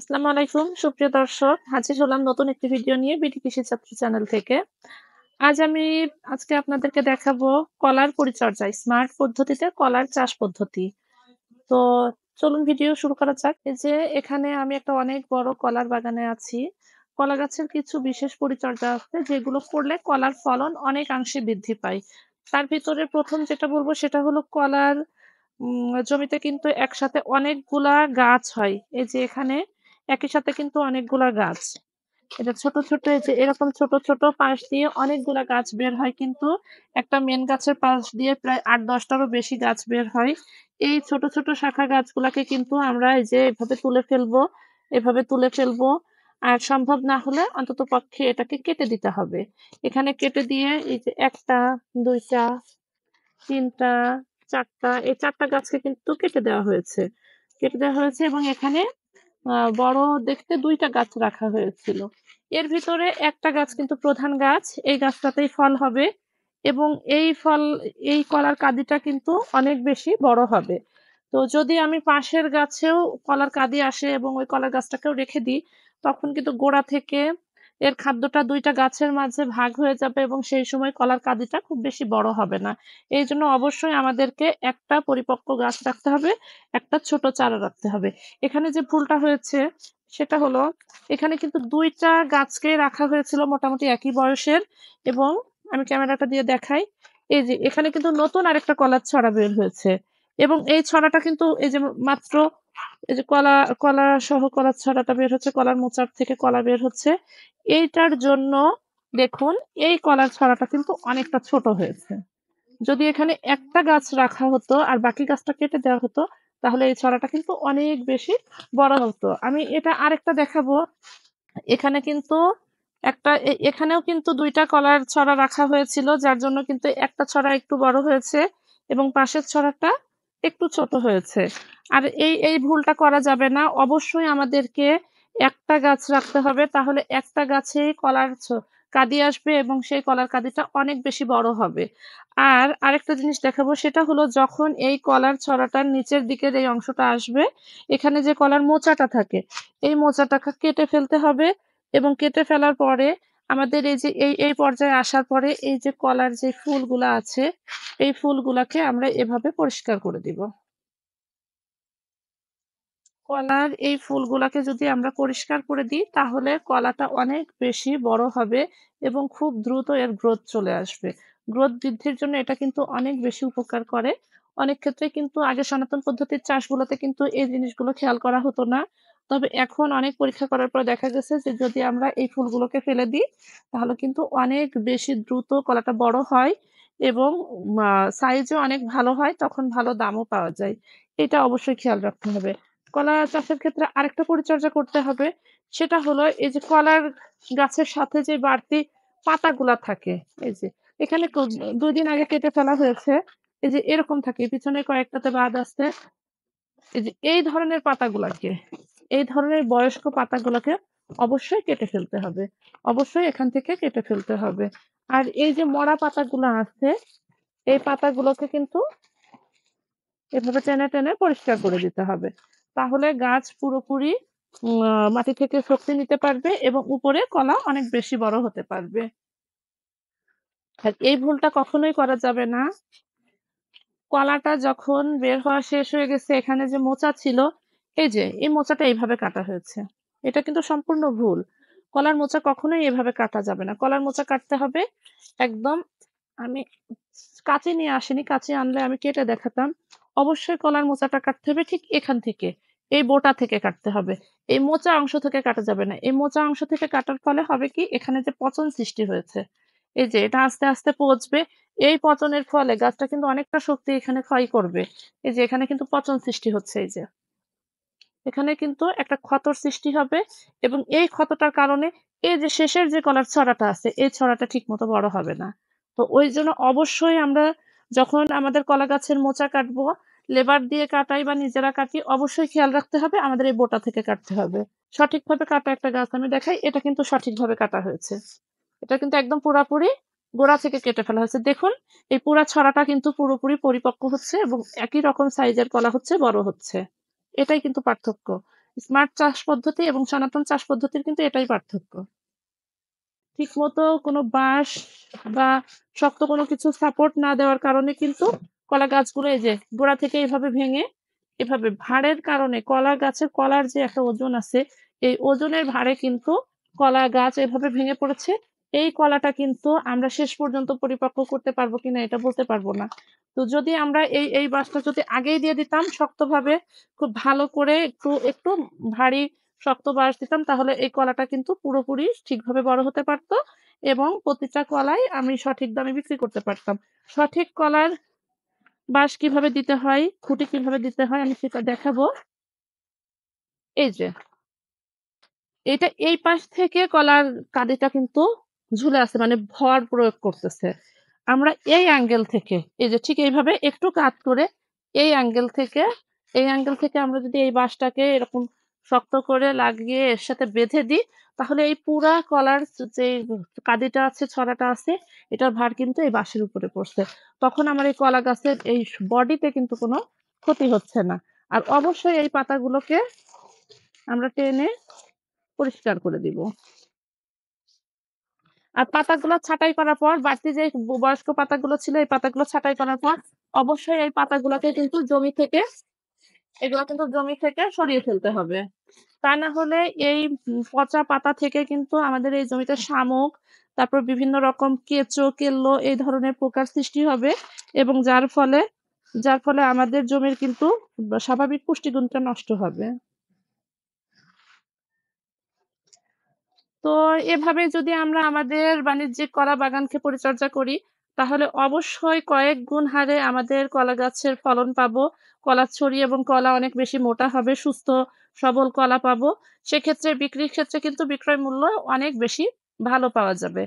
আসসালামু আলাইকুম সুপ্রিয় দর্শক, হাজির হলাম নতুন একটি ভিডিও নিয়ে বিডি কৃষি ছাত্রী চ্যানেল থেকে। আজ আমি আজকে আপনাদেরকে দেখাবো কলার পরিচর্যা, স্মার্ট পদ্ধতিতে কলার চাষ পদ্ধতি। তো চলুন ভিডিও শুরু করা যাক। এই যে এখানে আমি একটা অনেক বড় কলার বাগানে আছি। কলা গাছের কিছু বিশেষ পরিচর্যা আছে যেগুলো করলে কলার ফলন অনেকাংশে বৃদ্ধি পায়। তার ভিতরে ১ম যেটা বলবো সেটা হলো কলার জমিতে কিন্তু একসাথে অনেকগুলা গাছ হয়। এই যে এখানে একই সাথে কিন্তু অনেকগুলা গাছ। এটা ছোট, ছোট এই যে এরকম ছোট, ছোট পাশ দিয়ে অনেকগুলা গাছ বের হয় কিন্তু একটা মেইন গাছের পাশ দিয়ে প্রায় ৮-১০ টারও বেশি গাছ বের হয়। এই ছোট, ছোট শাখা গাছগুলাকে কিন্তু আমরা এই যে এভাবে তুলে ফেলবো, এভাবে তুলে ফেলবো। আর সম্ভব না হলে অন্ততপক্ষে এটাকে কেটে দিতে হবে। এখানে কেটে দিয়ে এই যে ১ টা, ২ টা, ৩ টা, ৪ টা এই ৪ টা গাছকে কিন্তু কেটে দেওয়া হয়েছে। কেটে দেওয়া হয়েছে এবং এখানে বড় দেখতে ২ টা গাছ রাখা হয়েছিল। এর ভিতরে একটা গাছ কিন্তু প্রধান গাছ। এই গাছটাতেই ফল হবে এবং এই কলার কাঁদিটা কিন্তু অনেক বেশি বড় হবে। তো যদি আমি পাশের গাছেও কলার কাঁদি আসে এবং ওই কলার গাছটাকেও রেখে দিই, তখন কিন্তু গোড়া থেকে এর খাদ্যটা ২ টা গাছের মাঝে ভাগ হয়ে যাবে এবং সেই সময় কলার কাঁদিটা খুব বেশি বড় হবে না। এইজন্য অবশ্যই আমাদেরকে একটা পরিপক্ক গাছ রাখতে হবে, একটা ছোট চারা রাখতে হবে। এখানে যে ভুলটা হয়েছে সেটা হলো এখানে কিন্তু ২ টা গাছকে রাখা হয়েছিল মোটামুটি একই বয়সের এবং আমি ক্যামেরাটা দিয়ে দেখাই। এই যে এখানে কিন্তু নতুন আরেকটা কলার ছড়া বের হয়েছে এবং এই ছড়াটা কিন্তু এই যে মাত্র এই যে কলা সহ কলার ছড়াটা বের হচ্ছে, কলার মোচার থেকে কলা বের হচ্ছে। এইটার জন্য দেখুন এই কলার ছড়াটা কিন্তু অনেকটা ছোট হয়েছে। যদি এখানে একটা গাছ রাখা হতো আর বাকি গাছটা কেটে দেওয়া হতো, তাহলে এই ছড়াটা কিন্তু অনেক বেশি বড় হতো। আমি এটা আরেকটা দেখাবো। এখানে কিন্তু এখানেও কিন্তু ২ টা কলার ছড়া রাখা হয়েছিল, যার জন্য কিন্তু একটা ছড়া একটু বড় হয়েছে এবং পাশের ছড়াটা একটু ছোট হয়েছে। আর এই ভুলটা করা যাবে না। অবশ্যই আমাদেরকে একটা গাছ রাখতে হবে। তাহলে একটা গাছেই কাঁদি আসবে এবং সেই কলার কাঁদিটা অনেক বেশি বড় হবে। আর আরেকটা জিনিস দেখাবো সেটা হলো যখন এই কলার ছড়াটার নিচের দিকের এই অংশটা আসবে, এখানে যে কলার মোচাটা থাকে, এই মোচাটাকে কেটে ফেলতে হবে এবং কেটে ফেলার পরে আমাদের এই যে এই পর্যায়ে আসার পরে এই যে কলার যে ফুলগুলা আছে, এই ফুলগুলাকে আমরা এভাবে পরিষ্কার করে দিব। কলার এই ফুলগুলাকে যদি আমরা পরিষ্কার করে দিই তাহলে কলাটা অনেক বেশি বড় হবে এবং খুব দ্রুত এর গ্রোথ চলে আসবে। গ্রোথ বৃদ্ধির জন্য এটা কিন্তু অনেক বেশি উপকার করে। অনেক ক্ষেত্রে কিন্তু আগে সনাতন পদ্ধতির চাষগুলোতে কিন্তু এই জিনিসগুলো খেয়াল করা হতো না। তবে এখন অনেক পরীক্ষা করার পর দেখা গেছে যে যদি আমরা এই ফুলগুলোকে ফেলে দিই তাহলে কিন্তু অনেক বেশি দ্রুত কলাটা বড় হয় এবং সাইজও অনেক ভালো হয়, তখন ভালো দামও পাওয়া যায়। এটা অবশ্যই খেয়াল রাখতে হবে। কলা চাষের ক্ষেত্রে আরেকটা পরিচর্যা করতে হবে। সেটা হলো এই যে কলার গাছের সাথে যে বাড়তি পাতাগুলা থাকে, এই যে এখানে ২ দিন আগে কেটে ফেলা হয়েছে। এই যে এরকম থাকে পিছনে কয়েকটাতে বাদ আছে। এই যে এই ধরনের বয়স্ক পাতাগুলাকে অবশ্যই কেটে ফেলতে হবে। অবশ্যই এখান থেকে কেটে ফেলতে হবে। আর এই যে মরা পাতাগুলা আছে, এই পাতাগুলোকে কিন্তু এভাবে টেনে, টেনে পরিষ্কার করে দিতে হবে। তাহলে গাছ পুরোপুরি মাটি থেকে শক্তি নিতে পারবে এবং উপরে কলা অনেক বেশি বড় হতে পারবে। আর এই ভুলটা কখনোই করা যাবে না। কলাটা যখন বের হওয়া শেষ হয়ে গেছে, এখানে যে মোচা ছিল, এই যে এই মোচাটা এইভাবে কাটা হয়েছে। এটা কিন্তু সম্পূর্ণ ভুল। কলার মোচা কখনোই এভাবে কাটা যাবে না। কলার মোচা কাটতে হবে একদম আমি কাঁচি নিয়ে আসিনি। কাঁচি আনলে আমি কেটে দেখাতাম। অবশ্যই কলার মোচাটা কাটতে হবে ঠিক এখান থেকে। এই বোটা থেকে কাটতে হবে। এই মোচা অংশ থেকে কাটা যাবে না। এই মোচা অংশ থেকে কাটার ফলে হবে কি? এখানে যে পচন সৃষ্টি হয়েছে, এই যে এটা আস্তে, আস্তে পচবে। এই পচনের ফলে গাছটা কিন্তু অনেকটা শক্তি এখানে ক্ষয় করবে। এই যে এখানে কিন্তু পচন সৃষ্টি হচ্ছে এই যে। এখানে কিন্তু একটা ক্ষতর সৃষ্টি হবে এবং এই ক্ষতটার কারণে এই যে শেষের যে কলার ছড়াটা আছে, এই ছড়াটা ঠিকমতো বড় হবে না। তো ওইজন্য অবশ্যই আমরা যখন আমাদের কলা গাছের মোচা কাটবো, লেবার দিয়ে কাটাই বা নিজেরা কাটি, অবশ্যই খেয়াল রাখতে হবে আমাদের এই বোটা থেকে কাটতে হবে। সঠিকভাবে কাটা একটা গাছ আমি দেখাই, এটা কিন্তু সঠিকভাবে কাটা হয়েছে। এটা কিন্তু একদম পুরাপুরি গোড়া থেকে কেটে ফেলা হয়েছে। দেখুন এই পুরা ছড়াটা কিন্তু পুরোপুরি পরিপক্ক হচ্ছে এবং একই রকম সাইজের কলা হচ্ছে, বড় হচ্ছে। এটাই কিন্তু পার্থক্য। স্মার্ট চাষ পদ্ধতি এবং সনাতন চাষ পদ্ধতির কিন্তু এটাই পার্থক্য। ঠিকমতো কোনো বাঁশ বা শক্ত কোনো কিছু সাপোর্ট না দেওয়ার কারণে কিন্তু কলা গাছগুলো এই যে গোড়া থেকে এভাবে ভেঙে এভাবে ভারের কারণে কলা গাছের কলার যে একটা ওজন আছে, এই ওজনের ভারে কিন্তু কলা গাছ এভাবে ভেঙে পড়েছে। এই কলাটা কিন্তু আমরা শেষ পর্যন্ত পরিপক্ক করতে পারবো কিনা এটা বলতে পারবো না। তো যদি আমরা এই বাঁশটা যদি আগেই দিয়ে দিতাম শক্তভাবে খুব ভালো করে একটু ভারী শক্ত বাঁশ দিতাম তাহলে এই কলাটা কিন্তু পুরোপুরি ঠিকভাবে বড় হতে পারত এবং প্রতিটা কলাই আমি সঠিক দামে বিক্রি করতে পারতাম। সঠিক কলার বাঁশ কিভাবে দিতে হয়, খুঁটি কিভাবে দিতে হয় আমি সেটা দেখাবো। এই যে এটা এই পাশ থেকে কলার কাঁদিটা কিন্তু ঝুলে আছে মানে ভর প্রয়োগ করতেছে। আমরা এই অ্যাঙ্গেল থেকে এই যে ঠিক এইভাবে একটু কাত করে এই অ্যাঙ্গেল থেকে এই অ্যাঙ্গেল থেকে আমরা যদি এই বাঁশটাকে এরকম শক্ত করে লাগিয়ে এর সাথে বেঁধে দিই, তাহলে এই পুরা কলার যে কাঁদিটা আছে, ছড়াটা আছে, এটার ভার কিন্তু এই বাঁশের উপরে পড়ছে। তখন আমার এই কলা গাছের এই বডিতে কিন্তু কোনো ক্ষতি হচ্ছে না। আর অবশ্যই এই পাতাগুলোকে আমরা টেনে পরিষ্কার করে দিব। আর পাতাগুলো ছাঁটাই করার পর বাড়তি যে বয়স্ক পাতাগুলো ছিল এই পাতাগুলো ছাঁটাই করার পর অবশ্যই এই পাতাগুলোকে কিন্তু জমি থেকে সরিয়ে ফেলতে হবে। তা না হলে এই পচা পাতা থেকে কিন্তু আমাদের এই জমিতে শামুক, তারপর বিভিন্ন রকম কেঁচো, কেল্লো এই ধরনের পোকার সৃষ্টি হবে এবং যার ফলে আমাদের জমির কিন্তু স্বাভাবিক পুষ্টিগুণটা নষ্ট হবে। তো এভাবে যদি আমরা আমাদের বাণিজ্যিক কলা বাগানকে পরিচর্যা করি, তাহলে অবশ্যই কয়েক গুণ হারে আমাদের কলা গাছের ফলন পাবো। কলার ছড়ি এবং কলা অনেক বেশি মোটা হবে, সুস্থ সবল কলা পাবো। সেক্ষেত্রে বিক্রির ক্ষেত্রে কিন্তু বিক্রয় মূল্য অনেক বেশি ভালো পাওয়া যাবে।